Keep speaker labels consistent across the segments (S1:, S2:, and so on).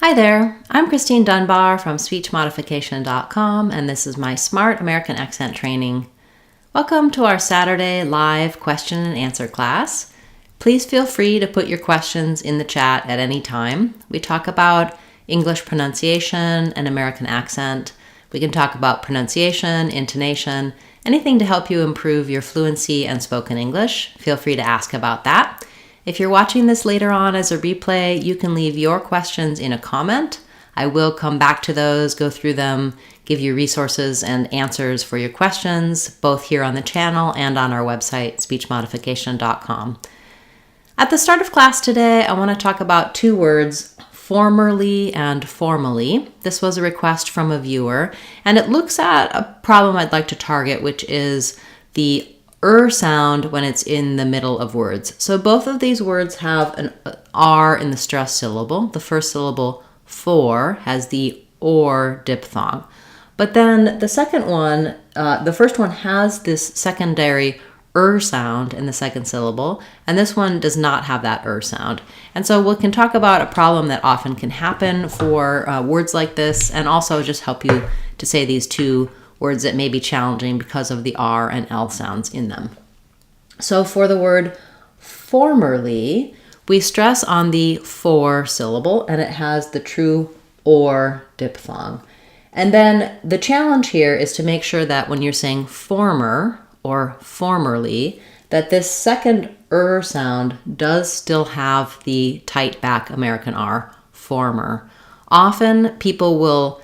S1: Hi there, I'm Christine Dunbar from speechmodification.com, and this is my Smart American Accent Training. Welcome to our Saturday live question and answer class. Please feel free to put your questions in the chat at any time. We talk about English pronunciation and American accent. We can talk about pronunciation, intonation, anything to help you improve your fluency and spoken English. Feel free to ask about that. If you're watching this later on as a replay, you can leave your questions in a comment. I will come back to those, go through them, give you resources and answers for your questions, both here on the channel and on our website, speechmodification.com. At the start of class today, I want to talk about two words, formerly and formally. This was a request from a viewer, and it looks at a problem I'd like to target, which is the sound when it's in the middle of words. So both of these words have an R in the stressed syllable. The first syllable, for, has the or diphthong. But then the second one, the first one has this secondary sound in the second syllable, and this one does not have that sound. And so we can talk about a problem that often can happen for words like this, and also just help you to say these two words that may be challenging because of the R and L sounds in them. So for the word formerly, we stress on the for syllable, and it has the true or diphthong. And then the challenge here is to make sure that when you're saying former or formerly, that this second sound does still have the tight back American R, former. Often people will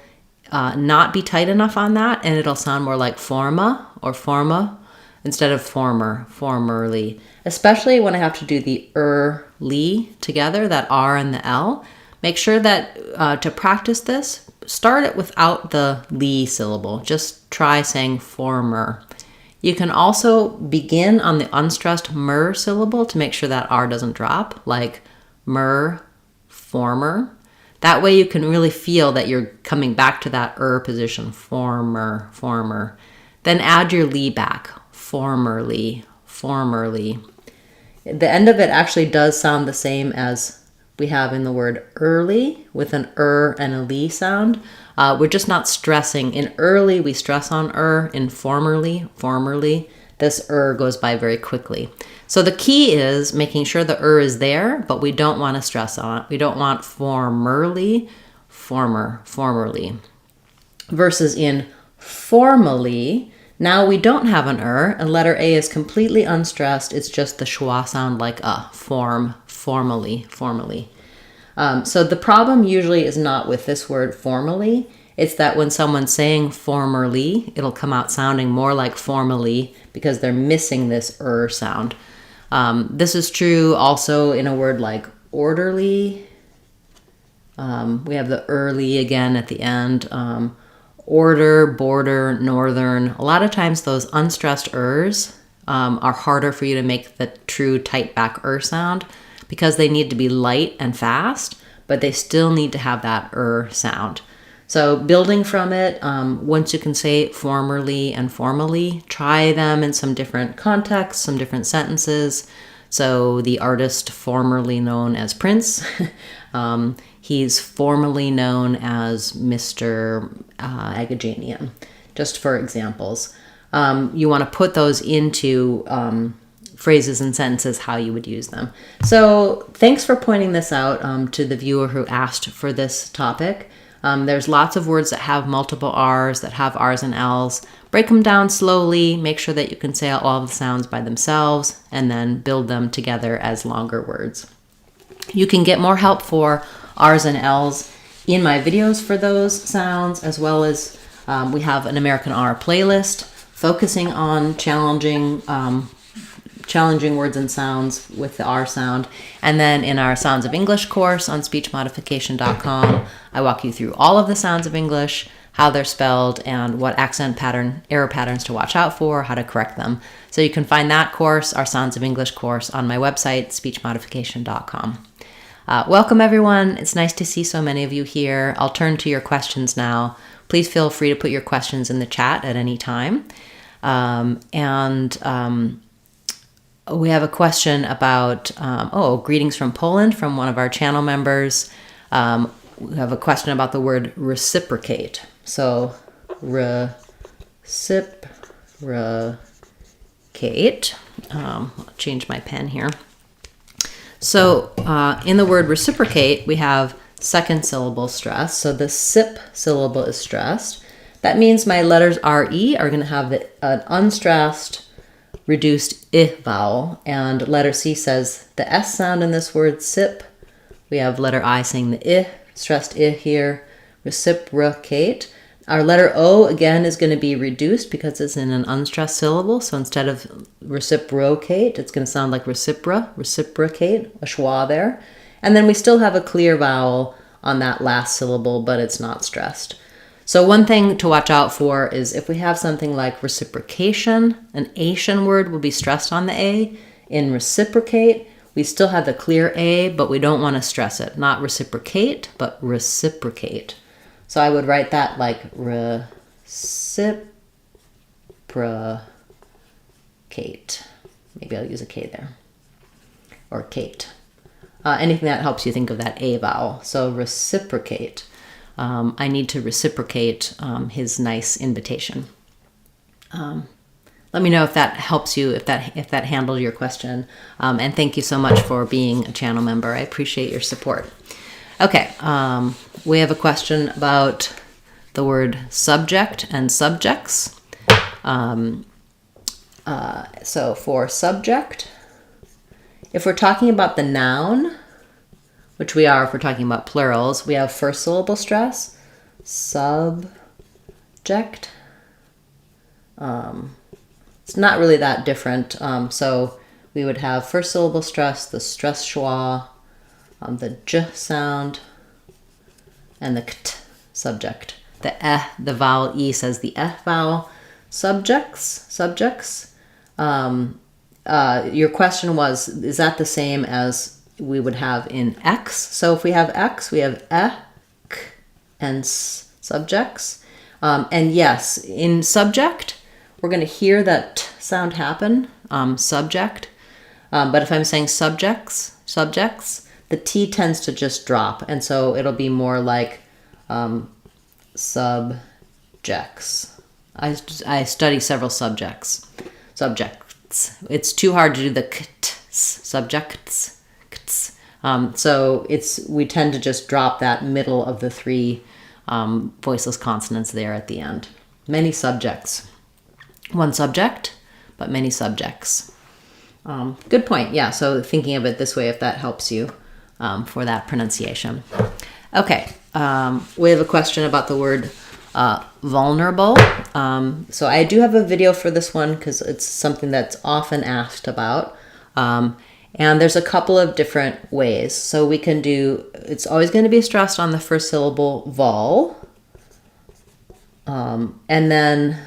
S1: not be tight enough on that, and it'll sound more like forma or forma instead of former, formerly. Especially when I have to do the ly together, that R and the L. Make sure that to practice this, start it without the ly syllable. Just try saying former. You can also begin on the unstressed mer syllable to make sure that R doesn't drop, like mer, former. That way you can really feel that you're coming back to that position, former, former. Then add your ly back, formerly, formerly. The end of it actually does sound the same as we have in the word early, with an and a ly sound. We're just not stressing. In early, we stress on in formerly, formerly. This goes by very quickly. So the key is making sure the is there, but we don't want to stress on it. We don't want formerly, formerly. Versus in formally, now we don't have an and letter A is completely unstressed. It's just the schwa sound like formally, formally. So the problem usually is not with this word formally. It's that when someone's saying formerly, it'll come out sounding more like formally because they're missing this sound. This is true also in a word like orderly. We have the early again at the end. Order, border, northern. A lot of times those unstressed are harder for you to make the true tight back sound because they need to be light and fast, but they still need to have that sound. So building from it, once you can say formerly and formally, try them in some different contexts, some different sentences. So the artist formerly known as Prince, he's formerly known as Mr. Agajanian, just for examples. You want to put those into phrases and sentences how you would use them. So thanks for pointing this out to the viewer who asked for this topic. There's lots of words that have multiple R's, that have R's and L's. Break them down slowly, make sure that you can say all of the sounds by themselves, and then build them together as longer words. You can get more help for R's and L's in my videos for those sounds, as well as we have an American R playlist focusing on challenging words and sounds with the R sound. And then in our Sounds of English course on speechmodification.com, I walk you through all of the sounds of English, how they're spelled, and what error patterns to watch out for, how to correct them. So you can find that course, our Sounds of English course, on my website, speechmodification.com. Welcome everyone. It's nice to see so many of you here. I'll turn to your questions now. Please feel free to put your questions in the chat at any time. We have a question about, greetings from Poland from one of our channel members. we have a question about the word reciprocate. So reciprocate. I'll change my pen here. So in the word reciprocate, we have second syllable stress. So the sip syllable is stressed. That means my letters RE are going to have an unstressed, reduced I vowel. And letter C says the S sound in this word, sip. We have letter I saying the I, stressed I here, reciprocate. Our letter O, again, is going to be reduced because it's in an unstressed syllable. So instead of reciprocate, it's going to sound like reciprocate, a schwa there. And then we still have a clear vowel on that last syllable, but it's not stressed. So one thing to watch out for is if we have something like reciprocation, an Asian word will be stressed on the A. In reciprocate, we still have the clear A, but we don't want to stress it. Not reciprocate, but reciprocate. So I would write that like reciprocate. Maybe I'll use a K there. Or Kate. Anything that helps you think of that A vowel. So reciprocate. I need to reciprocate his nice invitation. Let me know if that helps you, if that handled your question. And thank you so much for being a channel member. I appreciate your support. Okay, we have a question about the word subject and subjects. So for subject, if we're talking about the noun, which we are if we're talking about plurals, we have first syllable stress, subject. It's not really that different. So we would have first syllable stress, the stress schwa, the j sound, and the kt subject. The the vowel e says the vowel. Subjects. Your question was, is that the same as we would have in X? So if we have X, we have k and subjects. And yes, in subject, we're going to hear that t sound happen, subject. But if I'm saying subjects, the T tends to just drop. And so it'll be more like subjects. I study several subjects. It's too hard to do the kt, subjects. So we tend to just drop that middle of the three voiceless consonants there at the end. Many subjects. One subject, but many subjects. Good point. Yeah, so thinking of it this way, if that helps you for that pronunciation. Okay, we have a question about the word vulnerable. So I do have a video for this one because it's something that's often asked about. And there's a couple of different ways. So we can do, it's always going to be stressed on the first syllable, vol. And then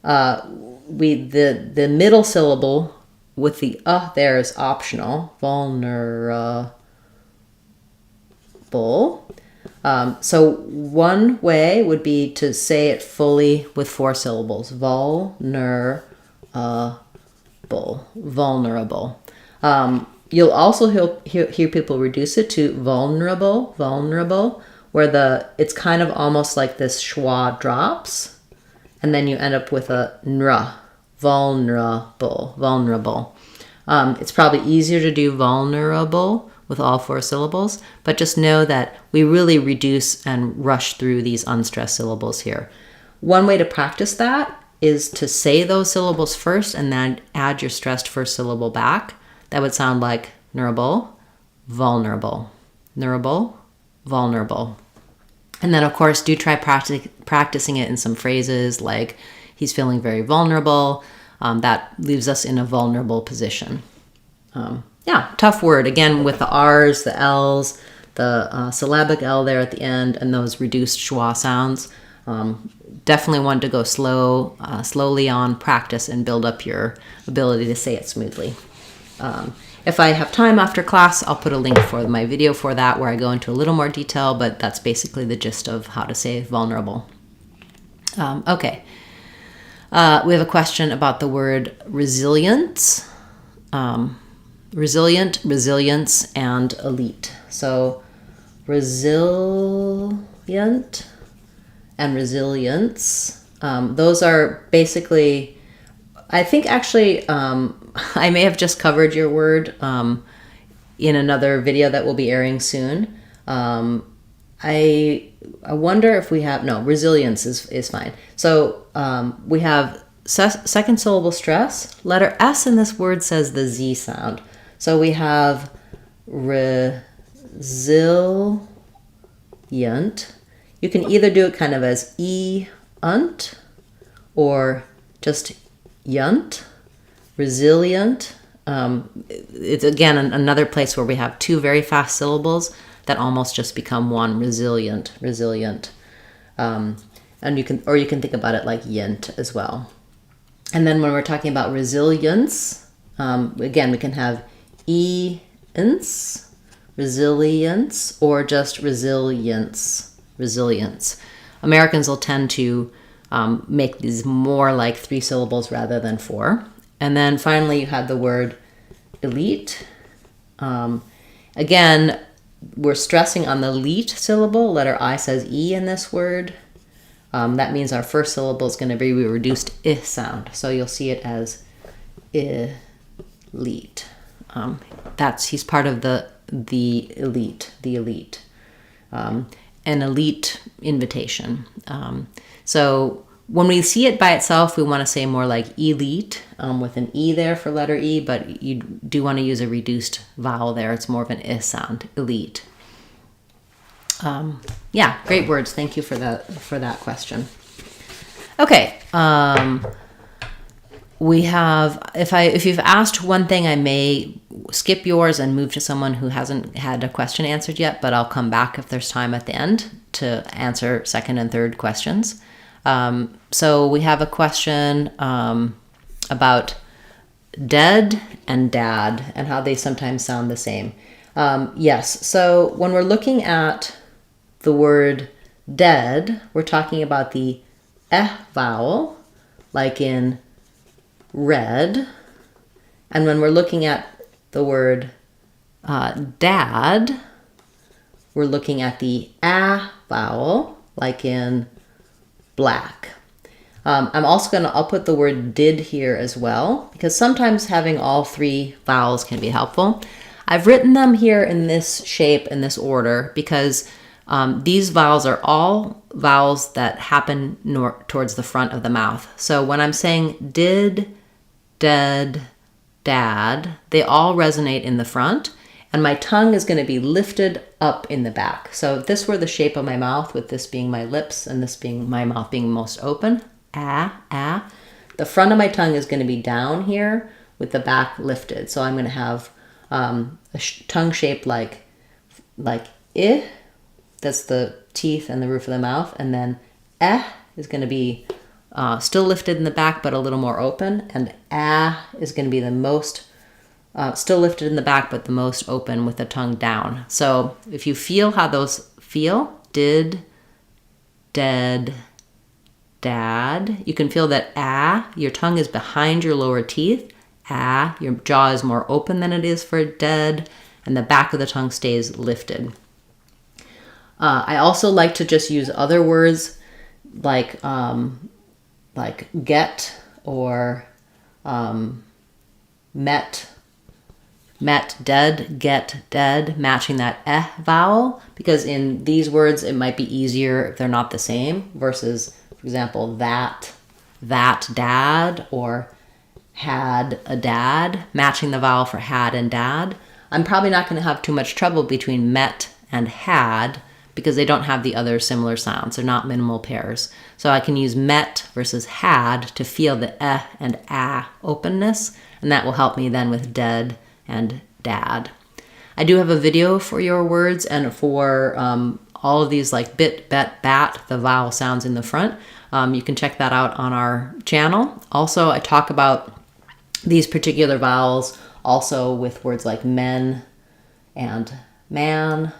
S1: the middle syllable with the there is optional, vulnerable. So one way would be to say it fully with 4 syllables, vulnerable. You'll also hear people reduce it to vulnerable, where it's kind of almost like this schwa drops, and then you end up with a nra, vulnerable. It's probably easier to do vulnerable with all 4 syllables, but just know that we really reduce and rush through these unstressed syllables here. One way to practice that is to say those syllables first and then add your stressed first syllable back. That would sound like neurable, vulnerable, neurable, vulnerable. And then, of course, do try practicing it in some phrases like he's feeling very vulnerable. That leaves us in a vulnerable position. Yeah, tough word. Again, with the R's, the L's, the syllabic L there at the end, and those reduced schwa sounds. Definitely want to go slowly on practice and build up your ability to say it smoothly. If I have time after class, I'll put a link for my video for that where I go into a little more detail, but that's basically the gist of how to say vulnerable. Okay. We have a question about the word resilience. Resilient, resilience, and elite. So resilient and resilience. Those are basically, I think actually, I may have just covered your word in another video that will be airing soon. I wonder if we have, no, resilience is fine. So we have second syllable stress. Letter S in this word says the Z sound. So we have resilient. You can either do it kind of as e-unt or just yunt, resilient. It's again another place where we have two very fast syllables that almost just become one, resilient. And you can think about it like yint as well. And then when we're talking about resilience, again, we can have e-ence, resilience, or just resilience. Americans will tend to make these more like 3 syllables rather than 4. And then finally you have the word elite. Again, we're stressing on the elite syllable. Letter I says E in this word. That means our first syllable is going to be a reduced I sound. So you'll see it as elite. He's part of the elite. An elite invitation. So when we see it by itself, we want to say more like elite with an E there for letter E, but you do want to use a reduced vowel there. It's more of an I sound, elite. Yeah, great words. Thank you for that question. Okay. We have, if you've asked one thing, I may skip yours and move to someone who hasn't had a question answered yet, but I'll come back if there's time at the end to answer second and third questions. So we have a question about dead and dad and how they sometimes sound the same. Yes, so when we're looking at the word dead, we're talking about the eh vowel, like in red. And when we're looking at the word dad, we're looking at the ah vowel, like in black. I'm also I'll put the word did here as well, because sometimes having all 3 vowels can be helpful. I've written them here in this shape, in this order, because these vowels are all vowels that happen towards the front of the mouth. So when I'm saying did, dead, dad, they all resonate in the front, and my tongue is going to be lifted up in the back. So if this were the shape of my mouth, with this being my lips and this being my mouth being most open, the front of my tongue is going to be down here with the back lifted. So I'm going to have a tongue shape like I, that's the teeth and the roof of the mouth, and then is going to be still lifted in the back but a little more open, and is going to be the most still lifted in the back but the most open with the tongue down. So if you feel how those feel, did, dead, dad, you can feel that your tongue is behind your lower teeth, your jaw is more open than it is for dead, and the back of the tongue stays lifted. I also like to just use other words like get or met, dead, get, dead, matching that vowel, because in these words it might be easier if they're not the same, versus, for example, that dad, or had a dad, matching the vowel for had and dad. I'm probably not going to have too much trouble between met and had, because they don't have the other similar sounds. They're not minimal pairs. So I can use met versus had to feel the and openness, and that will help me then with dead and dad. I do have a video for your words and for all of these, like bit, bet, bat, the vowel sounds in the front. You can check that out on our channel. Also, I talk about these particular vowels also with words like men and man,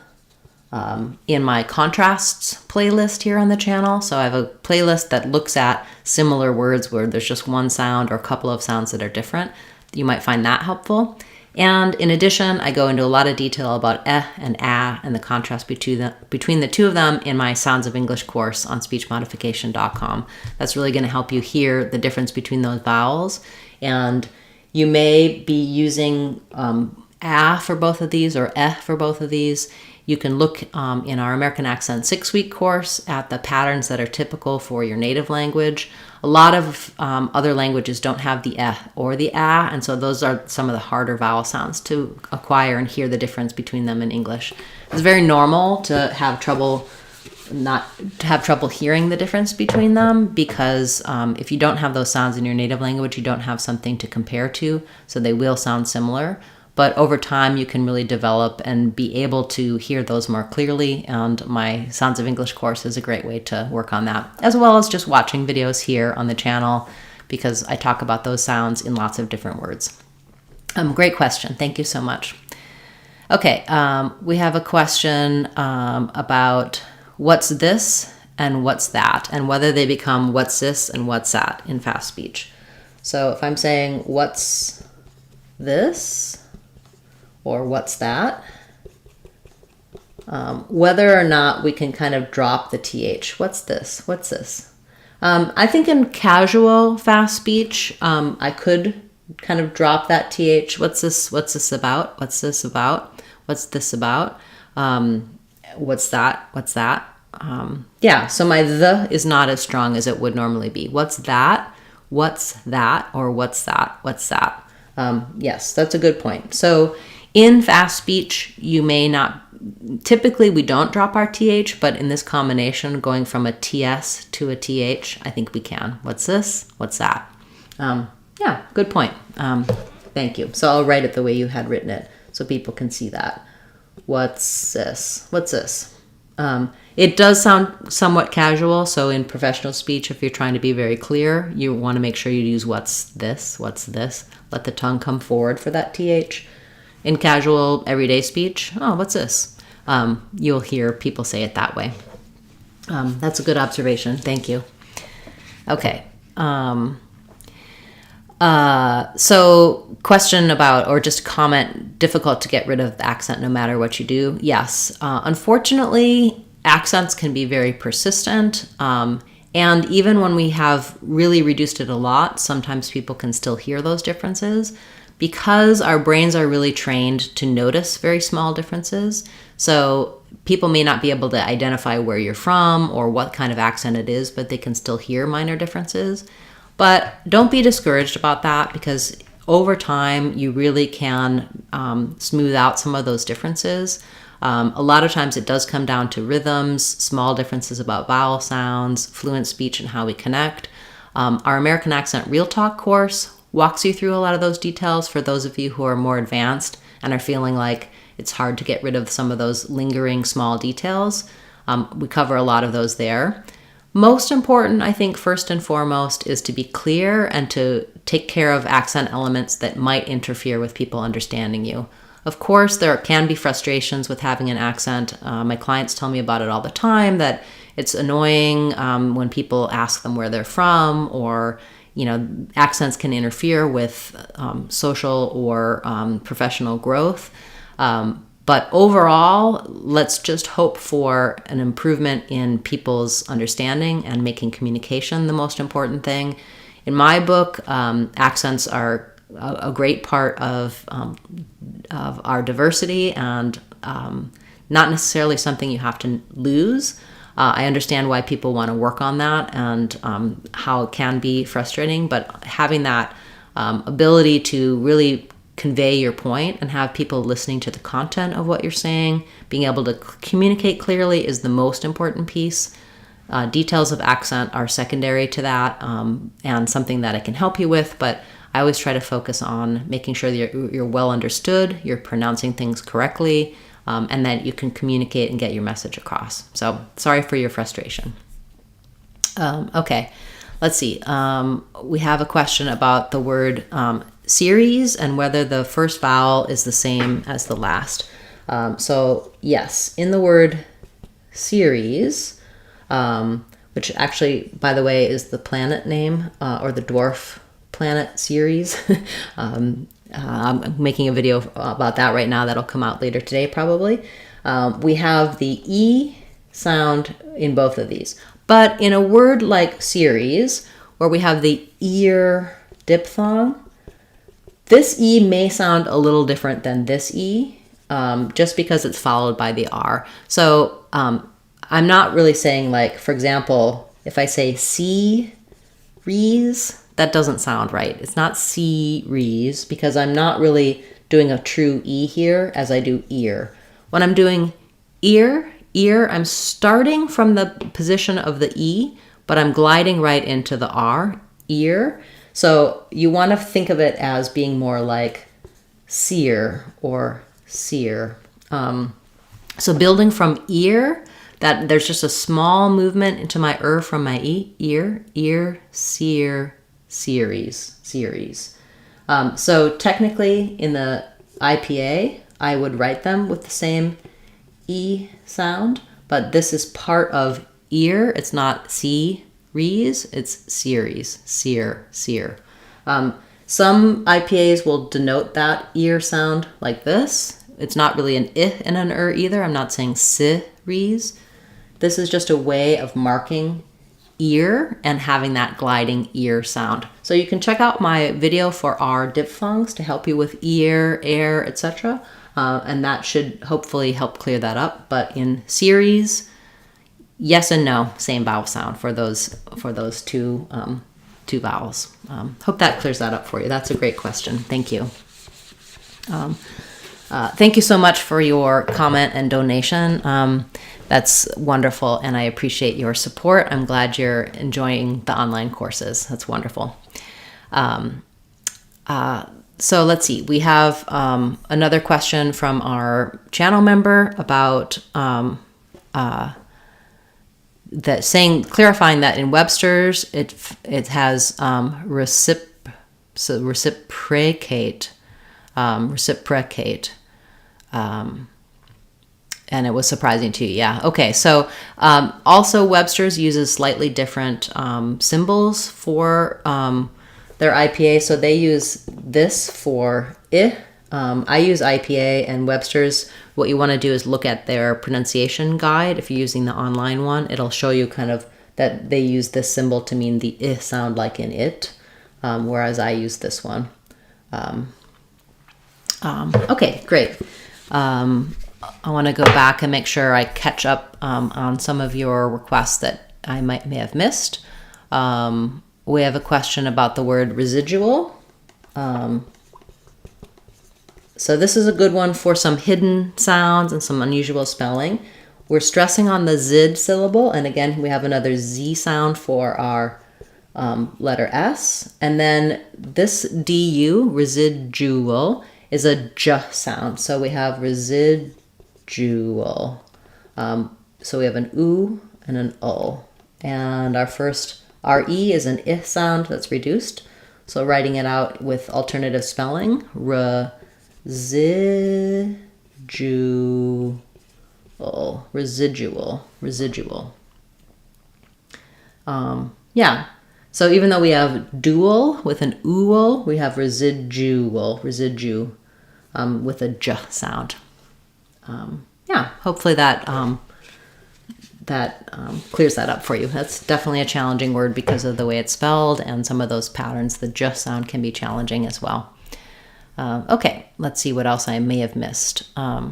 S1: in my contrasts playlist here on the channel. So I have a playlist that looks at similar words where there's just one sound or a couple of sounds that are different. You might find that helpful. And in addition, I go into a lot of detail about and and the contrast between the two of them in my Sounds of English course on speechmodification.com. That's really going to help you hear the difference between those vowels. And you may be using for both of these or for both of these. You can look in our American Accent 6-week course at the patterns that are typical for your native language. A lot of other languages don't have the or the and so those are some of the harder vowel sounds to acquire and hear the difference between them in English. It's very normal to have trouble hearing the difference between them because if you don't have those sounds in your native language, you don't have something to compare to, so they will sound similar. But over time, you can really develop and be able to hear those more clearly. And my Sounds of English course is a great way to work on that, as well as just watching videos here on the channel because I talk about those sounds in lots of different words. Great question. Thank you so much. Okay, we have a question about what's this and what's that, and whether they become what's this and what's that in fast speech. So if I'm saying what's this, or what's that, whether or not we can kind of drop the TH. What's this? What's this? I think in casual fast speech, I could kind of drop that TH. What's this? What's this about? What's this about? What's this about? What's that? What's that? Yeah, so my the is not as strong as it would normally be. What's that? What's that? Or what's that? What's that? Yes, that's a good point. So in fast speech, you may not, typically we don't drop our TH, but in this combination, going from a TS to a TH, I think we can. What's this? What's that? Yeah, good point. Thank you. So I'll write it the way you had written it so people can see that. What's this? What's this? It does sound somewhat casual, so in professional speech, if you're trying to be very clear, you want to make sure you use what's this, what's this. Let the tongue come forward for that TH. In casual, everyday speech, oh, what's this? You'll hear people say it that way. That's a good observation. Thank you. Okay. So question about, or just comment, difficult to get rid of the accent no matter what you do. Yes. Unfortunately, accents can be very persistent. And even when we have really reduced it a lot, sometimes people can still hear those differences because our brains are really trained to notice very small differences. So people may not be able to identify where you're from or what kind of accent it is, but they can still hear minor differences. But don't be discouraged about that because over time, you really can smooth out some of those differences. A lot of times it does come down to rhythms, small differences about vowel sounds, fluent speech, and how we connect. Our American Accent Real Talk course walks you through a lot of those details for those of you who are more advanced and are feeling like it's hard to get rid of some of those lingering small details. We cover a lot of those there. Most important, I think, first and foremost, is to be clear and to take care of accent elements that might interfere with people understanding you. Of course, there can be frustrations with having an accent. My clients tell me about it all the time, that it's annoying when people ask them where they're from, or accents can interfere with social or professional growth. But overall, let's just hope for an improvement in people's understanding and making communication the most important thing. In my book, accents are a great part of our diversity and not necessarily something you have to lose. I understand why people want to work on that and how it can be frustrating, but having that ability to really convey your point and have people listening to the content of what you're saying, being able to communicate clearly is the most important piece. Details of accent are secondary to that and something that I can help you with, but I always try to focus on making sure that you're well understood, you're pronouncing things correctly, and that you can communicate and get your message across. So sorry for your frustration. Okay, let's see. We have a question about the word series and whether the first vowel is the same as the last. So yes, in the word series, which actually, by the way, is the planet name or the dwarf planet Ceres. I'm making a video about that right now that'll come out later today probably. We have the E sound in both of these. But in a word like series, where we have the ear diphthong, this E may sound a little different than this E, just because it's followed by the R. So I'm not really saying, like, for example, if I say series, that doesn't sound right. It's not series because I'm not really doing a true E here as I do ear. When I'm doing ear, I'm starting from the position of the E, but I'm gliding right into the R, ear. So you want to think of it as being more like sear or sear. So building from ear, that there's just a small movement into my from my E, ear, sear, series. So technically in the IPA, I would write them with the same E sound, but this is part of ear. It's not series, it's series, sear. Some IPAs will denote that ear sound like this. It's not really an I and an either. I'm not saying series. This is just a way of marking ear and having that gliding ear sound. So you can check out my video for R diphthongs to help you with ear, air, etc. And that should hopefully help clear that up. But in series, yes and no, same vowel sound for those two vowels. Hope that clears that up for you. That's a great question. Thank you. Thank you so much for your comment and donation. That's wonderful, and I appreciate your support. I'm glad you're enjoying the online courses. That's wonderful. So let's see. We have another question from our channel member about clarifying that in Webster's it has reciprocate. And it was surprising to you. Yeah. Okay. So also Webster's uses slightly different symbols for their IPA. So they use this for I. I use IPA, and Webster's, what you want to do is look at their pronunciation guide. If you're using the online one, it'll show you kind of that they use this symbol to mean the I sound like in it, whereas I use this one. Okay, great. I want to go back and make sure I catch up on some of your requests that I may have missed. We have a question about the word residual. So this is a good one for some hidden sounds and some unusual spelling. We're stressing on the zid syllable, and again, we have another Z sound for our letter S. And then this DU, residual, is a J sound. So we have residual. So we have an U and an O. And our RE is an I sound that's reduced. So writing it out with alternative spelling, residual. Yeah. So even though we have dual with an uol, we have residual with a J sound. Yeah, hopefully that clears that up for you. That's definitely a challenging word because of the way it's spelled and some of those patterns. The J sound can be challenging as well. Okay, let's see what else I may have missed. All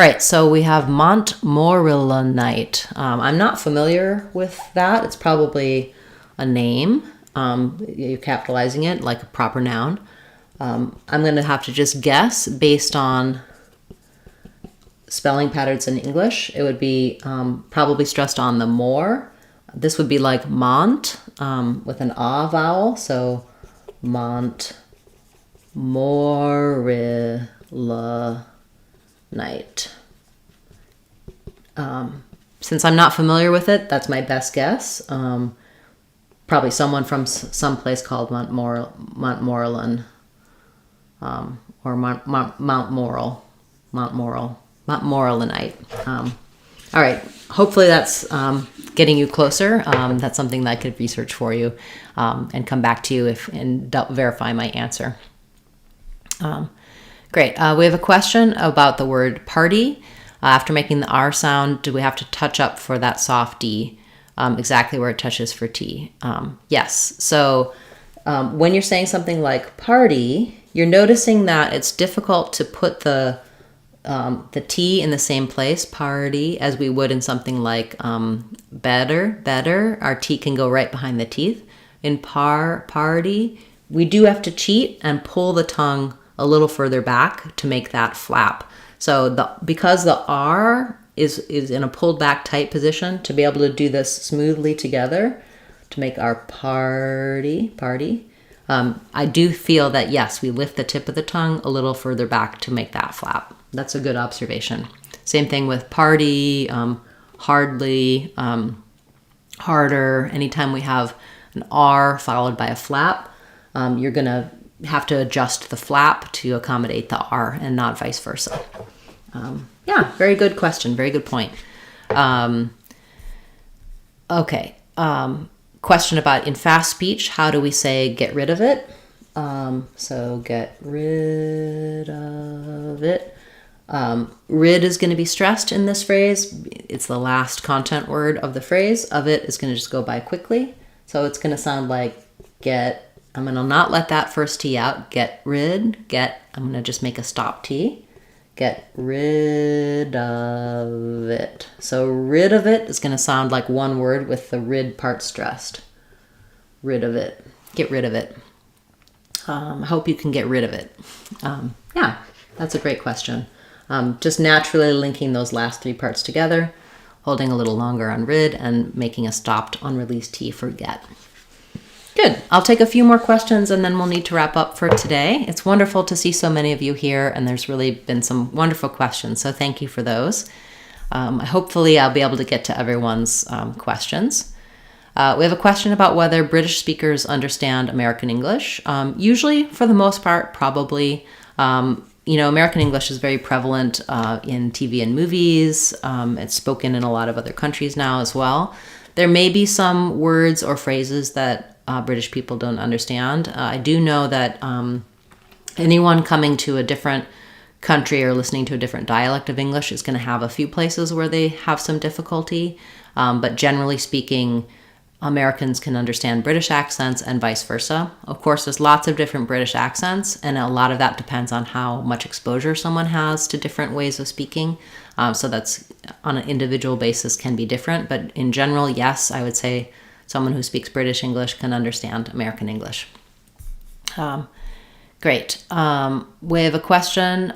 S1: right, so we have Montmorillonite. I'm not familiar with that. It's probably a name. You're capitalizing it like a proper noun. I'm going to have to just guess based on spelling patterns in English. It would be probably stressed on the more. This would be like Mont with an ah vowel. So Montmorillonite. Since I'm not familiar with it, that's my best guess. Probably someone from some place called Montmorillon, or Montmorillonite. All right. Hopefully that's getting you closer. That's something that I could research for you and come back to you and verify my answer. Great. We have a question about the word party. After making the R sound, do we have to touch up for that soft D exactly where it touches for T? Yes. So when you're saying something like party, you're noticing that it's difficult to put the T in the same place, party, as we would in something like better. Our T can go right behind the teeth. In party, we do have to cheat and pull the tongue a little further back to make that flap. So because the R is in a pulled back tight position, to be able to do this smoothly together, to make our party, I do feel that, yes, we lift the tip of the tongue a little further back to make that flap. That's a good observation. Same thing with party, hardly, harder. Anytime we have an R followed by a flap, you're going to have to adjust the flap to accommodate the R and not vice versa. Yeah, very good question. Very good point. Okay. Question about in fast speech, how do we say get rid of it? So get rid of it. Rid is going to be stressed in this phrase. It's the last content word of the phrase. Of it is going to just go by quickly. So it's going to sound like I'm going to not let that first T out. Get rid, I'm going to just make a stop T. Get rid of it. So rid of it is going to sound like one word with the rid part stressed. Rid of it. Get rid of it. I hope you can get rid of it. Yeah, that's a great question. Just naturally linking those last three parts together, holding a little longer on rid, and making a stopped unreleased T for get. Good. I'll take a few more questions and then we'll need to wrap up for today. It's wonderful to see so many of you here, and there's really been some wonderful questions, so thank you for those. Hopefully I'll be able to get to everyone's questions. We have a question about whether British speakers understand American English. Usually, for the most part, probably. American English is very prevalent in TV and movies. It's spoken in a lot of other countries now as well. There may be some words or phrases that British people don't understand. I do know that anyone coming to a different country or listening to a different dialect of English is going to have a few places where they have some difficulty. But generally speaking, Americans can understand British accents and vice versa. Of course, there's lots of different British accents, and a lot of that depends on how much exposure someone has to different ways of speaking. So that's on an individual basis can be different. But in general, yes, I would say someone who speaks British English can understand American English. Great. We have a question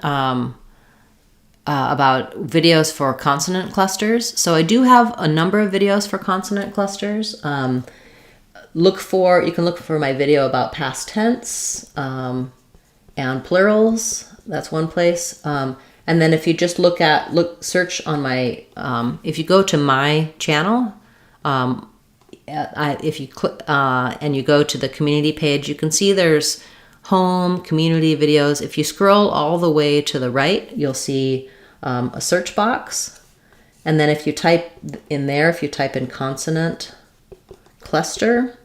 S1: about videos for consonant clusters. So I do have a number of videos for consonant clusters. You can look for my video about past tense and plurals. That's one place. And then if you just search on my, if you go to my channel, if you click and you go to the community page, you can see there's home, community, videos. If you scroll all the way to the right, you'll see a search box. And then if you type in consonant cluster,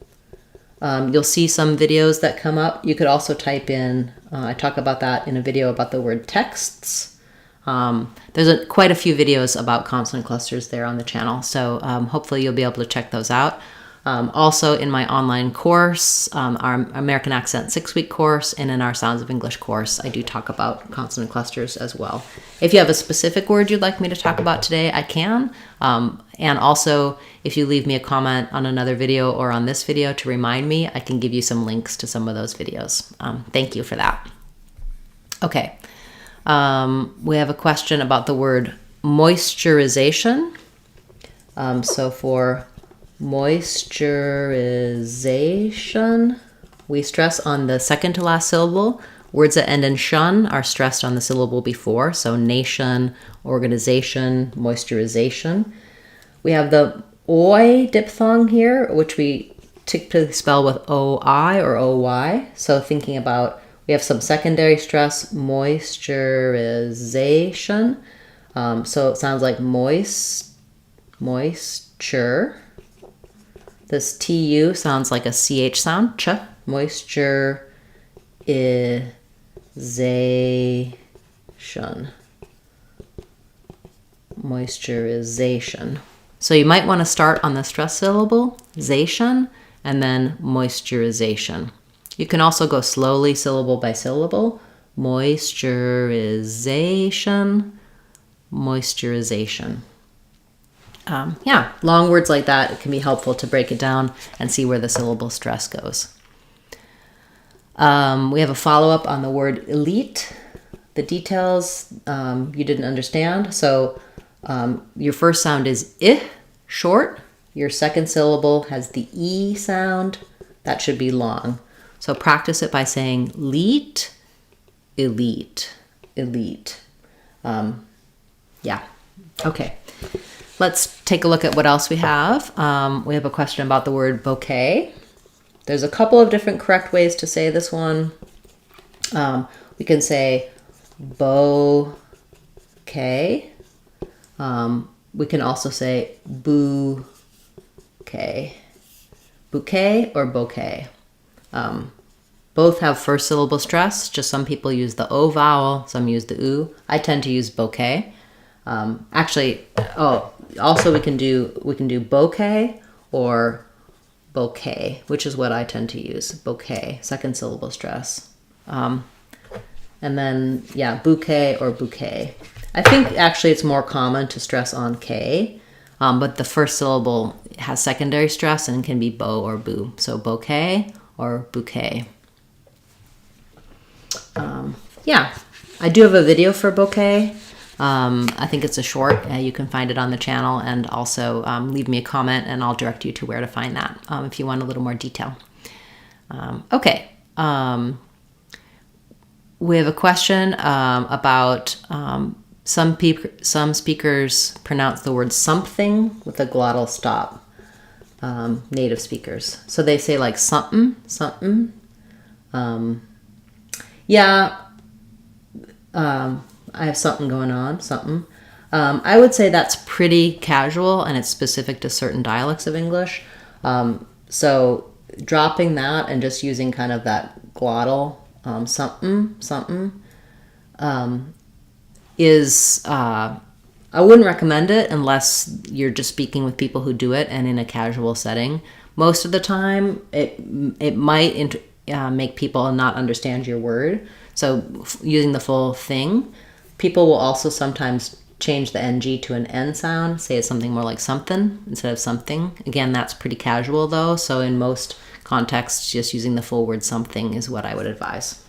S1: you'll see some videos that come up. You could also type in, I talk about that in a video about the word texts. There's quite a few videos about consonant clusters there on the channel. So hopefully you'll be able to check those out. Also in my online course, our American Accent 6-week course, and in our Sounds of English course, I do talk about consonant clusters as well. If you have a specific word you'd like me to talk about today, I can. And also, if you leave me a comment on another video or on this video to remind me, I can give you some links to some of those videos. Thank you for that. Okay. We have a question about the word moisturization. So for moisturization, we stress on the second to last syllable. Words that end in shun are stressed on the syllable before. So nation, organization, moisturization. We have the oi diphthong here, which we typically spell with oi or oy. So thinking about, we have some secondary stress, moisturization. So it sounds like moist moisture. This TU sounds like a CH sound, ch, moisturization. Moisturization. So you might want to start on the stress syllable, zation, and then moisturization. You can also go slowly, syllable by syllable. Moisturization, moisturization. Yeah, long words like that, it can be helpful to break it down and see where the syllable stress goes. We have a follow-up on the word elite. The details you didn't understand. So your first sound is I, short. Your second syllable has the E sound. That should be long. So practice it by saying leet, elite, elite. Yeah, okay. Let's take a look at what else we have. We have a question about the word bouquet. There's a couple of different correct ways to say this one. We can say bouquet. We can also say bouquet. Bouquet or bouquet. Both have first syllable stress. Just some people use the O vowel, some use the U. I tend to use bouquet. Also we can do bouquet or bouquet, which is what I tend to use. Bouquet, second syllable stress. And then, yeah, bouquet or bouquet. I think actually it's more common to stress on K, but the first syllable has secondary stress and can be bo or boo. So bouquet or bouquet. Yeah, I do have a video for bouquet. I think it's a short. You can find it on the channel, and also leave me a comment and I'll direct you to where to find that if you want a little more detail. Okay. We have a question about some speakers pronounce the word something with a glottal stop, native speakers. So they say like something, something. I have something going on, something. I would say that's pretty casual and it's specific to certain dialects of English. So dropping that and just using kind of that glottal something, something is, I wouldn't recommend it unless you're just speaking with people who do it and in a casual setting. Most of the time, it might make people not understand your word. So using the full thing. People will also sometimes change the NG to an N sound, say it's something more like something instead of something. Again, that's pretty casual though, so in most contexts, just using the full word something is what I would advise.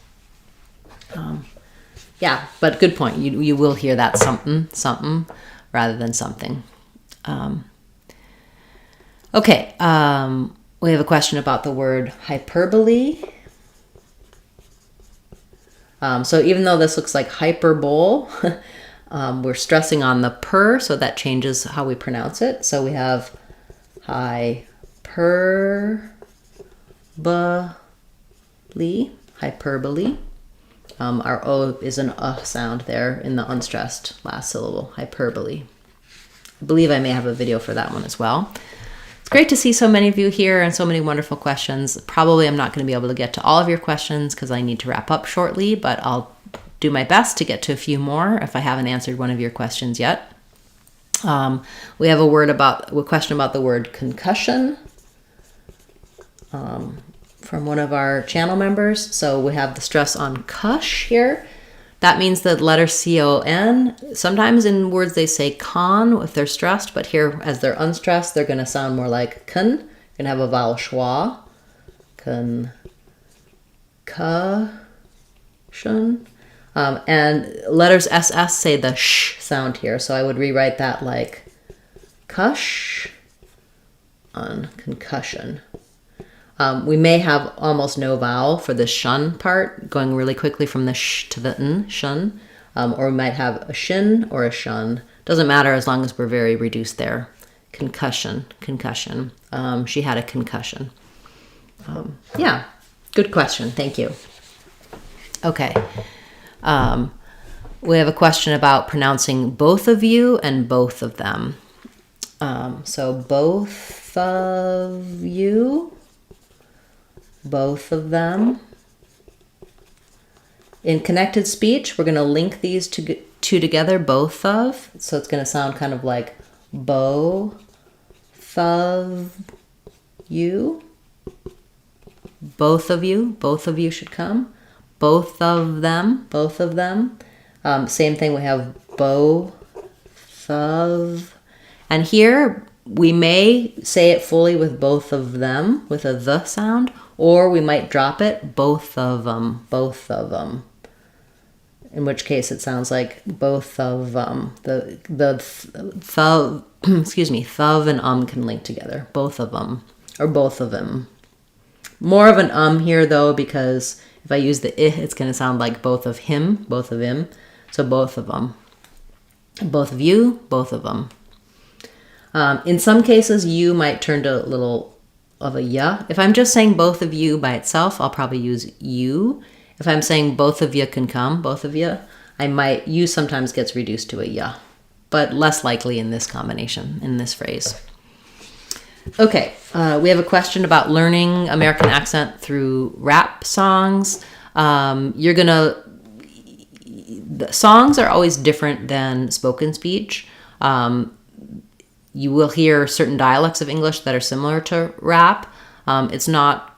S1: Yeah, but good point. You will hear that something, something, rather than something. Okay, we have a question about the word hyperbole. So even though this looks like hyperbole, we're stressing on the per, so that changes how we pronounce it. So we have hyperbole. Our O is an sound there in the unstressed last syllable, hyperbole. I believe I may have a video for that one as well. It's great to see so many of you here and so many wonderful questions. Probably I'm not going to be able to get to all of your questions because I need to wrap up shortly, but I'll do my best to get to a few more if I haven't answered one of your questions yet. We have a question about the word concussion from one of our channel members. So we have the stress on cush here. That means the letter C-O-N. Sometimes in words they say con if they're stressed, but here as they're unstressed, they're going to sound more like kun. You're going to have a vowel schwa. Concussion. And letters SS say the sh sound here, so I would rewrite that like cush on concussion. We may have almost no vowel for the shun part, going really quickly from the sh to the n, shun. Or we might have a shin or a shun. Doesn't matter as long as we're very reduced there. Concussion, concussion. She had a concussion. Yeah, good question. Thank you. Okay. We have a question about pronouncing both of you and both of them. So both of you, both of them. In connected speech, we're going to link these two together, both of. So it's going to sound kind of like both of you. Both of you should come. Both of them, both of them. Same thing, we have both of. And here we may say it fully with both of them, with a the sound, or we might drop it, both of them, both of them. In which case it sounds like both of them. Excuse me, thuv and can link together, both of them, or both of them. More of an here though, because if I use the it's going to sound like both of him, both of him. So both of them. Both of you, both of them. In some cases, you might turn to a little of a ya. If I'm just saying both of you by itself, I'll probably use you. If I'm saying both of you can come, both of you, you sometimes gets reduced to a ya, but less likely in this combination, in this phrase. Okay, we have a question about learning American accent through rap songs. The songs are always different than spoken speech. You will hear certain dialects of English that are similar to rap. It's not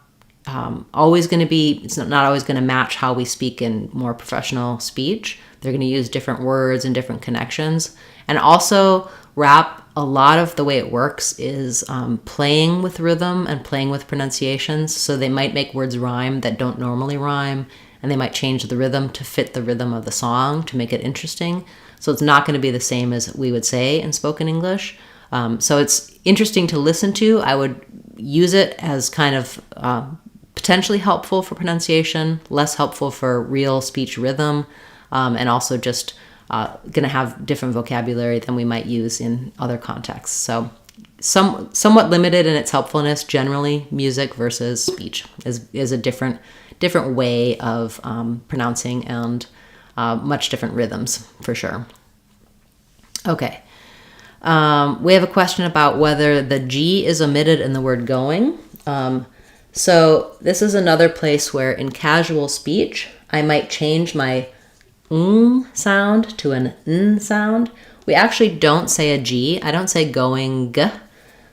S1: always going to match how we speak in more professional speech. They're going to use different words and different connections. And also rap, a lot of the way it works is playing with rhythm and playing with pronunciations. So they might make words rhyme that don't normally rhyme, and they might change the rhythm to fit the rhythm of the song to make it interesting. So it's not going to be the same as we would say in spoken English. So it's interesting to listen to. I would use it as kind of potentially helpful for pronunciation, less helpful for real speech rhythm, and also just going to have different vocabulary than we might use in other contexts. So somewhat limited in its helpfulness. Generally, music versus speech is a different way of pronouncing, and much different rhythms for sure. Okay. We have a question about whether the G is omitted in the word going. So this is another place where in casual speech, I might change my sound to an n sound. We actually don't say a G. I don't say going g.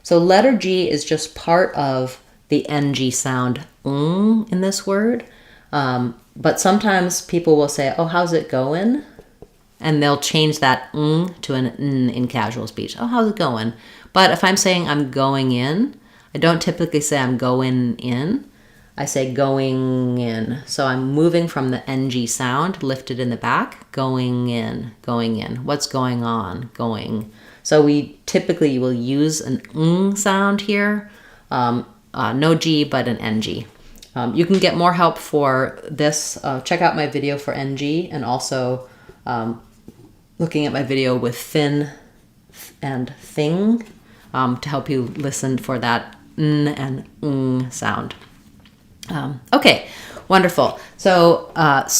S1: So letter G is just part of the ng sound in this word. But sometimes people will say, oh, how's it going? And they'll change that to an n in casual speech. Oh, how's it going? But if I'm saying I'm going in, I don't typically say I'm going in. I say going in. So I'm moving from the ng sound lifted in the back, going in, going in. What's going on? Going. So we typically will use an sound here. No G, but an ng. You can get more help for this. Check out my video for ng, and also looking at my video with thin and thing to help you listen for that n and sound. Okay, wonderful. So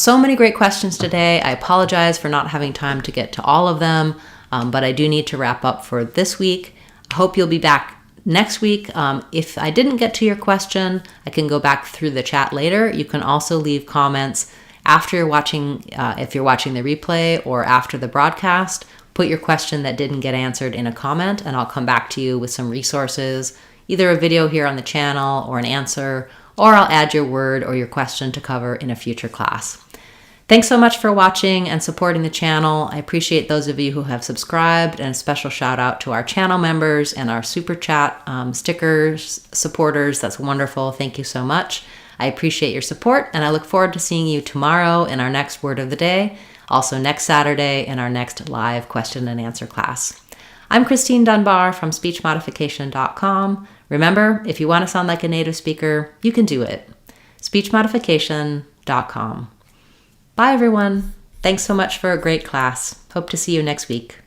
S1: many great questions today. I apologize for not having time to get to all of them, but I do need to wrap up for this week. I hope you'll be back next week. If I didn't get to your question, I can go back through the chat later. You can also leave comments after you're watching, if you're watching the replay or after the broadcast. Put your question that didn't get answered in a comment, and I'll come back to you with some resources, either a video here on the channel or an answer, or I'll add your word or your question to cover in a future class. Thanks so much for watching and supporting the channel. I appreciate those of you who have subscribed, and a special shout out to our channel members and our super chat stickers supporters. That's wonderful. Thank you so much. I appreciate your support, and I look forward to seeing you tomorrow in our next word of the day, also next Saturday in our next live question and answer class. I'm Christine Dunbar from speechmodification.com. Remember, if you want to sound like a native speaker, you can do it. speechmodification.com. Bye, everyone. Thanks so much for a great class. Hope to see you next week.